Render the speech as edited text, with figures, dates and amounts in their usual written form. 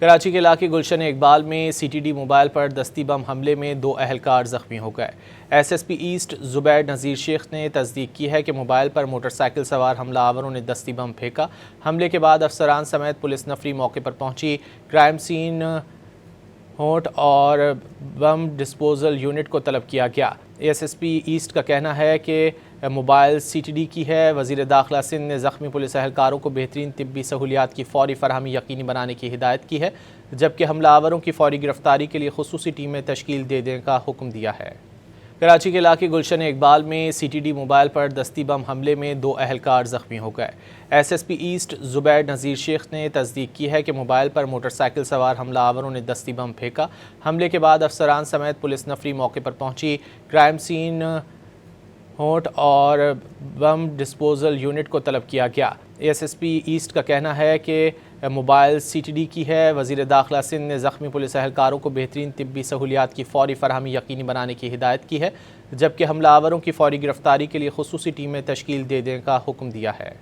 کراچی کے علاقے گلشن اقبال میں سی ٹی ڈی موبائل پر دستی بم حملے میں 2 اہلکار زخمی ہو گئے۔ ایس ایس پی ایسٹ زبیر نذیر شیخ نے تصدیق کی ہے کہ موبائل پر موٹر سائیکل سوار حملہ آوروں نے دستی بم پھینکا۔ حملے کے بعد افسران سمیت پولیس نفری موقع پر پہنچی۔ کرائم سین ہونٹ اور بم ڈسپوزل یونٹ کو طلب کیا گیا۔ ایس ایس پی ایسٹ کا کہنا ہے کہ موبائل سی ٹی ڈی کی ہے۔ وزیر داخلہ سندھ نے زخمی پولیس اہلکاروں کو بہترین طبی سہولیات کی فوری فراہمی یقینی بنانے کی ہدایت کی ہے، جبکہ حملہ آوروں کی فوری گرفتاری کے لیے خصوصی ٹیمیں تشکیل دینے کا حکم دیا ہے۔ کراچی کے علاقے گلشن اقبال میں سی ٹی ڈی موبائل پر دستی بم حملے میں 2 اہلکار زخمی ہو گئے۔ ایس ایس پی ایسٹ زبیر نذیر شیخ نے تصدیق کی ہے کہ موبائل پر موٹر سائیکل سوار حملہ آوروں نے دستی بم پھینکا۔ حملے کے بعد افسران سمیت پولیس نفری موقع پر پہنچی۔ کرائم سین ہونٹ اور بم ڈسپوزل یونٹ کو طلب کیا گیا۔ ایس ایس پی ایسٹ کا کہنا ہے کہ موبائل سی ٹی ڈی کی ہے۔ وزیر داخلہ سندھ نے زخمی پولیس اہلکاروں کو بہترین طبی سہولیات کی فوری فراہمی یقینی بنانے کی ہدایت کی ہے، جبکہ حملہ آوروں کی فوری گرفتاری کے لیے خصوصی ٹیمیں تشکیل دینے کا حکم دیا ہے۔